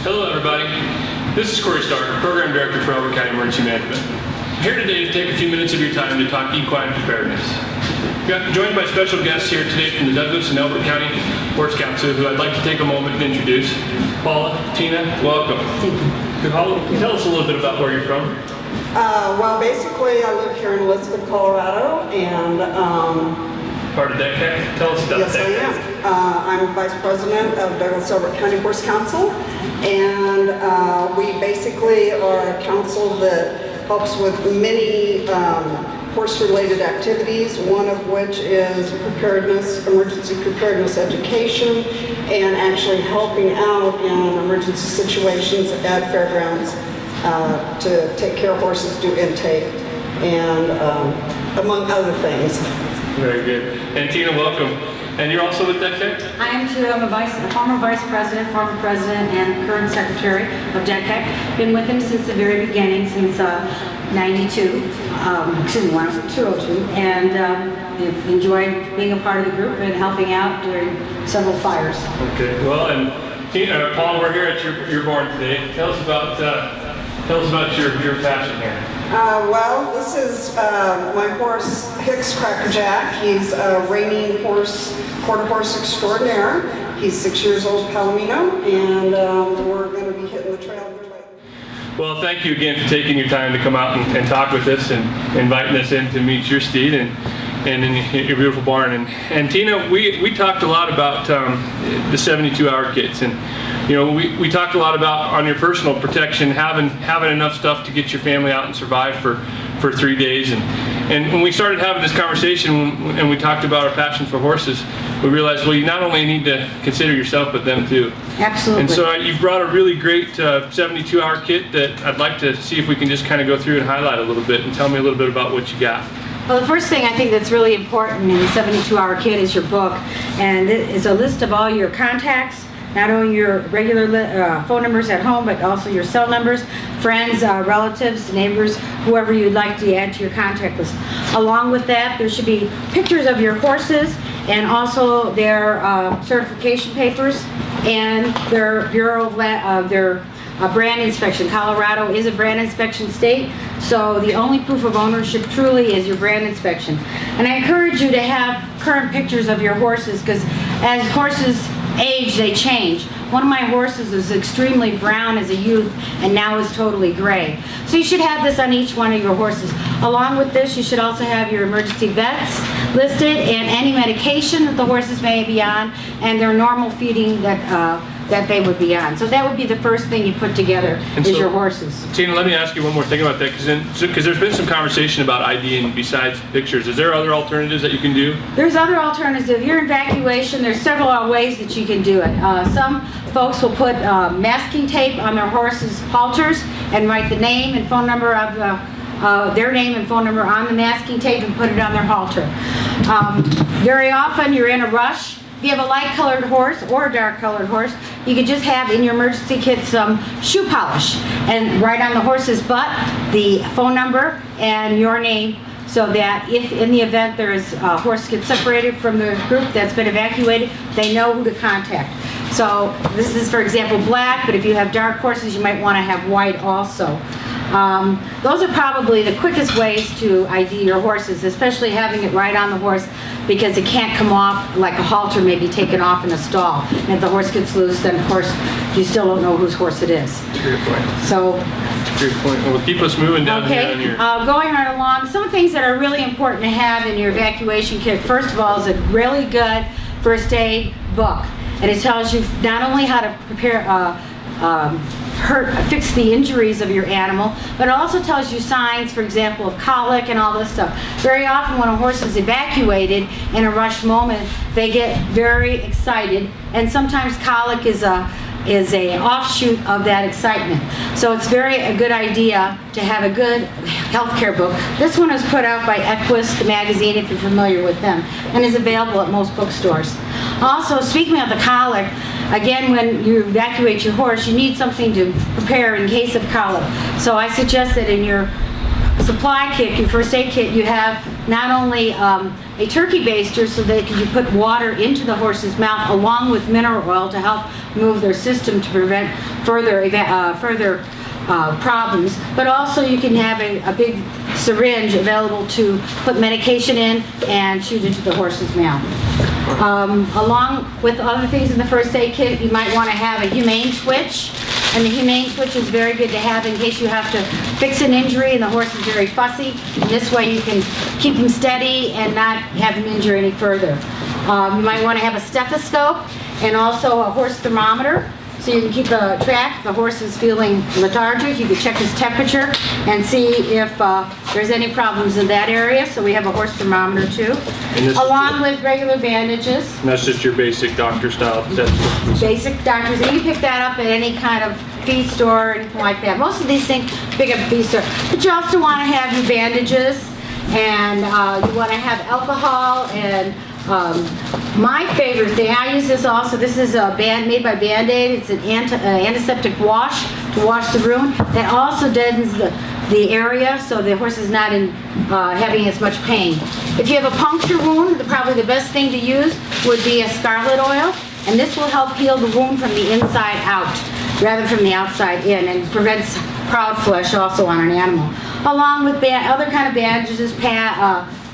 Hello everybody, this is Cory, Program Director for Elbert County Emergency Management. I'm here today to take a few minutes of your time to talk equine preparedness. I'm joined by special guests here today from the Douglas and Elbert County Horse Council, who I'd like to take a moment to introduce. Paula, Tina, welcome. Paula, can you tell us a little bit about where you're from? Well, basically I live here in Elizabeth, Colorado, and part of DECAC? Tell us about yes, DECAC. I am. I'm Vice President of Douglas Elbert County Horse Council, and we basically are a council that helps with many horse-related activities, one of which is preparedness, emergency preparedness education, and actually helping out in emergency situations at fairgrounds to take care of horses, do intake, and among other things. Very good. And Tina, welcome. And you're also with DECAC? I am too. I'm a former vice president, former president, and current secretary of DECAC. Been with him since the very beginning, since 92, 202, and have enjoyed being a part of the group and helping out during several fires. Okay. Well, and Tina, Paul, we're here at your barn today. Tell us about your passion here. Well, this is my horse, Hicks Crackerjack. He's a reigning quarter horse extraordinaire. He's 6 years old, Palomino, and we're going to be hitting the trail here later. Well, thank you again for taking your time to come out and talk with us and inviting us in to meet your steed and in your beautiful barn. And Tina, we talked a lot about the 72-hour kits, and you know, we talked a lot about on your personal protection, having enough stuff to get your family out and survive for 3 days. And when we started having this conversation and we talked about our passion for horses, we realized, well, you not only need to consider yourself, but them too. Absolutely. And so you've brought a really great 72-hour kit that I'd like to see if we can just kind of go through and highlight a little bit and tell me a little bit about what you got. Well, the first thing I think that's really important in the 72-hour kit is your book, and it is a list of all your contacts, not only your regular phone numbers at home, but also your cell numbers, friends, relatives, neighbors, whoever you'd like to add to your contact list. Along with that, there should be pictures of your horses and also their certification papers and their Bureau of their brand inspection. Colorado is a brand inspection state, so the only proof of ownership truly is your brand inspection. And I encourage you to have current pictures of your horses, because as horses age, they change. One of my horses was extremely brown as a youth and now is totally gray. So you should have this on each one of your horses. Along with this, you should also have your emergency vets listed and any medication that the horses may be on and their normal feeding that they would be on. So that would be the first thing you put together is your horses. Tina, let me ask you one more thing about that, because there's been some conversation about IDing besides pictures. Is there other alternatives that you can do? There's other alternatives. If you're in evacuation, there's several ways that you can do it. Some folks will put masking tape on their horses' halters and write the name and phone number of their name and phone number on the masking tape and put it on their halter. Very often you're in a rush. If you have a light-colored horse or a dark-colored horse, you could just have in your emergency kit some shoe polish and write on the horse's butt the phone number and your name, so that if in the event there's a horse gets separated from the group that's been evacuated, they know who to contact. So this is, for example, black, but if you have dark horses, you might want to have white also. Those are probably the quickest ways to ID your horses, especially having it right on the horse, because it can't come off like a halter may be taken off in a stall. And if the horse gets loose, then of course you still don't know whose horse it is. That's a great point. So, that's a great point. Well, keep us moving down here on your... Going right along, some things that are really important to have in your evacuation kit, first of all, is a really good first aid book. And it tells you not only how to prepare fix the injuries of your animal, but it also tells you signs, for example, of colic and all this stuff. Very often when a horse is evacuated in a rush moment, they get very excited, and sometimes colic is a offshoot of that excitement. So it's a good idea to have a good healthcare book. This one is put out by Equine, the magazine, if you're familiar with them, and is available at most bookstores. Also, speaking of the colic, again, when you evacuate your horse, you need something to prepare in case of colic. So I suggest that in your supply kit, your first aid kit, you have not only a turkey baster so that you put water into the horse's mouth along with mineral oil to help move their system to prevent further problems. But also you can have a big syringe available to put medication in and shoot into the horse's mouth. Along with other things in the first aid kit, you might want to have a humane switch. And the humane switch is very good to have in case you have to fix an injury and the horse is very fussy. And this way you can keep him steady and not have him injure any further. You might want to have a stethoscope and also a horse thermometer, so you can keep a track. If the horse is feeling lethargic, you can check his temperature and see if there's any problems in that area. So we have a horse thermometer too, along with regular bandages. And that's just your basic doctor style. Basic doctors, and you can pick that up at any kind of feed store or anything like that. Most of these things pick up at feed store. But you also want to have your bandages, and you want to have alcohol and my favorite thing, I use this also, this is made by Band-Aid. It's an antiseptic wash to wash the wound. That also deadens the area so the horse is not having as much pain. If you have a puncture wound, probably the best thing to use would be a scarlet oil, and this will help heal the wound from the inside out rather from the outside in, and prevents proud flesh also on an animal. Along with other kind of bandages,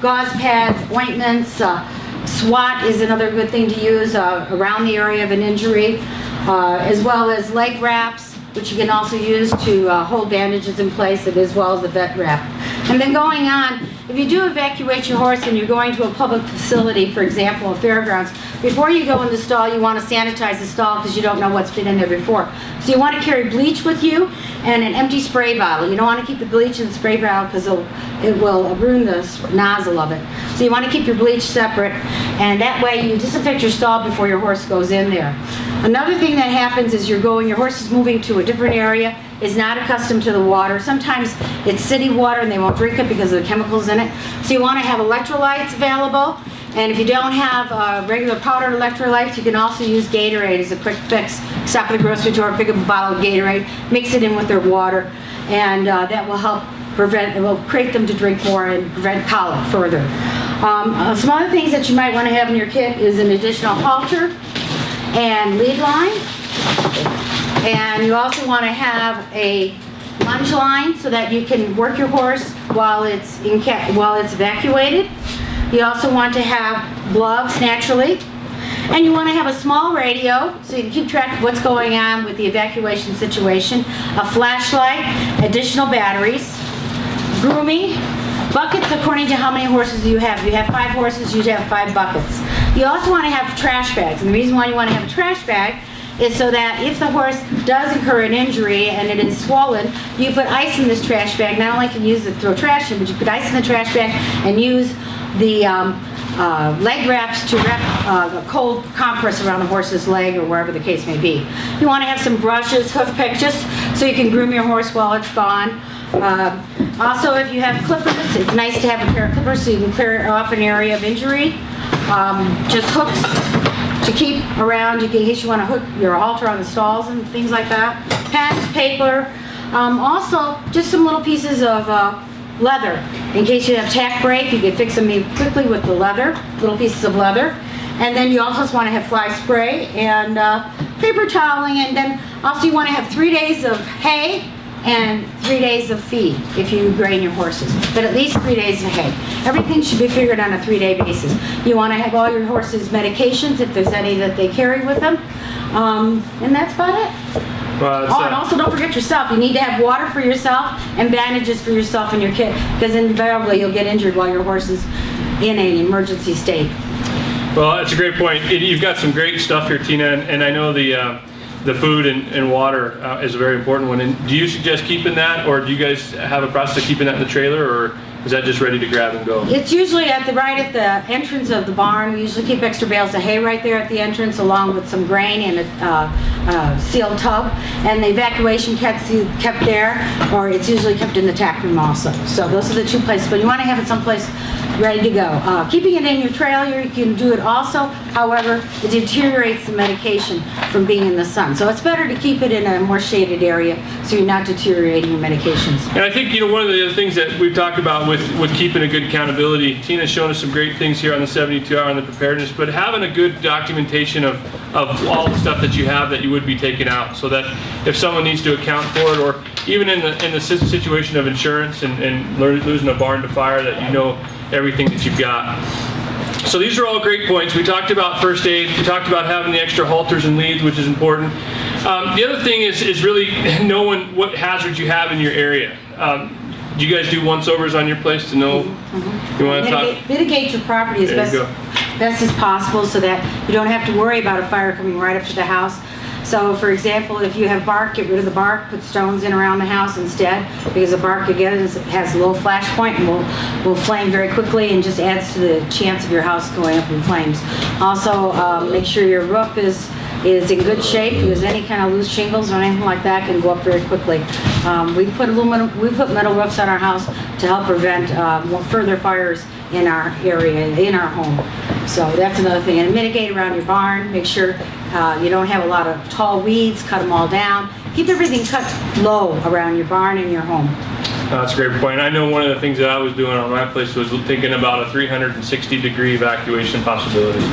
gauze pads, ointments. SWAT is another good thing to use around the area of an injury, as well as leg wraps, which you can also use to hold bandages in place, as well as the vet wrap. And then going on, if you do evacuate your horse and you're going to a public facility, for example, a fairgrounds, before you go in the stall, you want to sanitize the stall because you don't know what's been in there before. So you want to carry bleach with you and an empty spray bottle. You don't want to keep the bleach in the spray bottle because it will ruin the nozzle of it. So you want to keep your bleach separate, and that way you disinfect your stall before your horse goes in there. Another thing that happens is your horse is moving to a different area, is not accustomed to the water. Sometimes it's city water and they won't drink it because of the chemicals in it. So you want to have electrolytes available. And if you don't have regular powdered electrolytes, you can also use Gatorade as a quick fix. Stop at the grocery store, pick up a bottle of Gatorade, mix it in with their water, and that will help it will create them to drink more and prevent colic further. Some other things that you might want to have in your kit is an additional halter and lead line. And you also want to have a lunge line so that you can work your horse while it's evacuated. You also want to have gloves naturally. And you want to have a small radio so you can keep track of what's going on with the evacuation situation, a flashlight, additional batteries, grooming, buckets according to how many horses you have. If you have 5 horses, you have 5 buckets. You also want to have trash bags. And the reason why you want to have a trash bag is so that if the horse does incur an injury and it is swollen, you put ice in this trash bag. Not only can you use it to throw trash in, but you put ice in the trash bag and use the leg wraps to wrap a cold compress around the horse's leg or wherever the case may be. You want to have some brushes, hoof picks, just so you can groom your horse while it's gone. Also, if you have clippers, it's nice to have a pair of clippers so you can clear off an area of injury. Just hooks to keep around in case you want to hook your halter on the stalls and things like that. Pens, paper. Also, just some little pieces of leather. In case you have tack break, you can fix them quickly with the leather, little pieces of leather. And then you also want to have fly spray and paper toweling, and then also you want to have 3 days of hay and 3 days of feed if you grain your horses, but at least 3 days of hay. Everything should be figured on a 3-day basis. You want to have all your horses' medications if there's any that they carry with them, and that's about it. Well, and also don't forget yourself. You need to have water for yourself and bandages for yourself in your kit, because invariably you'll get injured while your horse is in an emergency state. Well, that's a great point. You've got some great stuff here, Tina, and I know the food and water is a very important one. And do you suggest keeping that, or do you guys have a process of keeping that in the trailer, or is that just ready to grab and go? It's usually right at the entrance of the barn. We usually keep extra bales of hay right there at the entrance, along with some grain and a sealed tub. And the evacuation kit's kept there, or it's usually kept in the tack room also. So those are the 2 places, but you want to have it someplace ready to go. Keeping it in your trailer, you can do it also. However, it deteriorates the medication from being in the sun. So it's better to keep it in a more shaded area so you're not deteriorating your medications. And I think, one of the other things that we've talked about with keeping a good accountability, Tina's shown us some great things here on the 72 hour on the preparedness, but having a good documentation of of all the stuff that you have that you would be taking out, so that if someone needs to account for it, or even in the situation of insurance and losing a barn to fire, that you know everything that you've got. So these are all great points. We talked about first aid. We talked about having the extra halters and leads, which is important. The other thing is really knowing what hazards you have in your area. Do you guys do once-overs on your place to know? You want to talk? Mitigate your property as best as possible, so that you don't have to worry about a fire coming right up to the house. So, for example, if you have bark, get rid of the bark, put stones in around the house instead, because the bark, again, has a low flash point and will flame very quickly, and just adds to the chance of your house going up in flames. Also, make sure your roof is in good shape, because any kind of loose shingles or anything like that can go up very quickly. We put metal roofs on our house to help prevent further fires in our area, in our home. So that's another thing. And mitigate around your barn. Make sure you don't have a lot of tall weeds. Cut them all down. Keep everything cut low around your barn and your home. That's a great point. I know one of the things that I was doing on my place was thinking about a 360-degree evacuation possibility.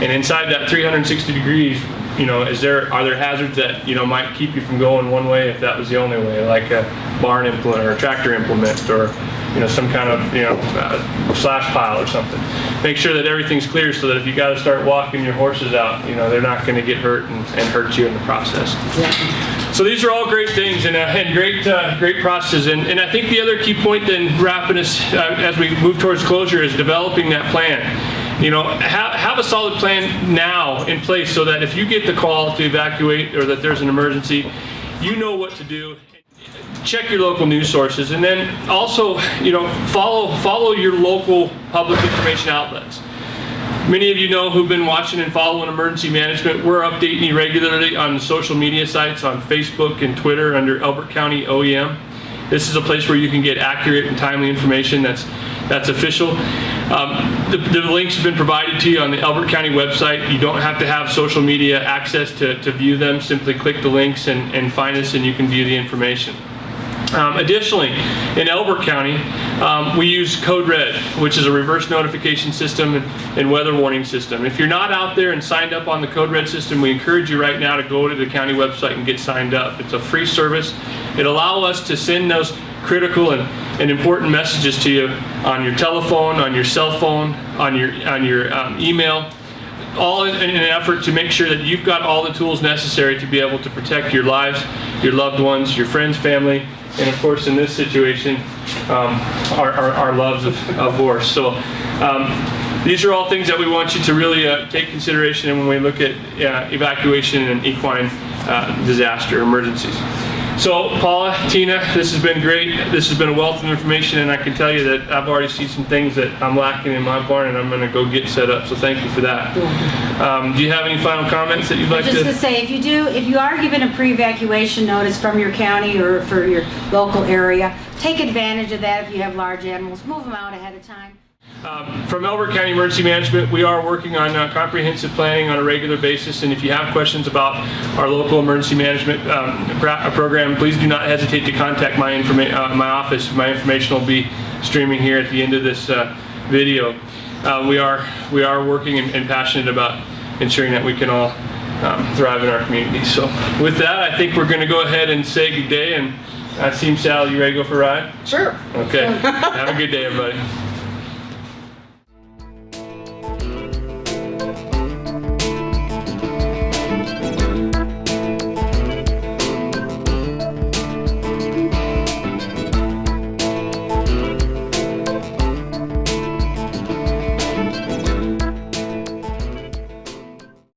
And inside that 360 degrees, you know, are there hazards that, you know, might keep you from going one way if that was the only way, like a barn implement or a tractor implement, or, you know, some kind of, you know, slash pile or something. Make sure that everything's clear, so that if you got to start walking your horses out, you know, they're not going to get hurt and hurt you in the process. Yeah. So these are all great things and great processes. And I think the other key point then, wrapping us as we move towards closure, is developing that plan. You know, have a solid plan now in place, so that if you get the call to evacuate, or that there's an emergency, you know what to do. Check your local news sources, and then also, you know, follow your local public information outlets. Many of you know, who've been watching and following emergency management, we're updating you regularly on the social media sites, on Facebook and Twitter under Elbert County OEM. This is a place where you can get accurate and timely information that's official. The links have been provided to you on the Elbert County website. You don't have to have social media access to view them. Simply click the links and find us, and you can view the information. Additionally, in Elbert County, we use Code Red, which is a reverse notification system and weather warning system. If you're not out there and signed up on the Code Red system, we encourage you right now to go to the county website and get signed up. It's a free service. It allows us to send those critical and important messages to you on your telephone, on your cell phone, on your email, all in an effort to make sure that you've got all the tools necessary to be able to protect your lives, your loved ones, your friends, family, and of course, in this situation, our loves of horse. So these are all things that we want you to really take consideration in when we look at evacuation and equine disaster emergencies. So Paula, Tina, this has been great. This has been a wealth of information, and I can tell you that I've already seen some things that I'm lacking in my barn, and I'm going to go get set up. So thank you for that. Do you have any final comments that you'd like to? Just to say, if you are given a pre-evacuation notice from your county or for your local area, take advantage of that. If you have large animals, move them out ahead of time. From Elbert County Emergency Management, we are working on comprehensive planning on a regular basis, and if you have questions about our local emergency management program, please do not hesitate to contact my office. My information will be streaming here at the end of this video. We are working and passionate about ensuring that we can all thrive in our community. So with that, I think we're going to go ahead and say good day. And I see Sal, you ready to go for a ride? Sure. Okay. Have a good day, everybody.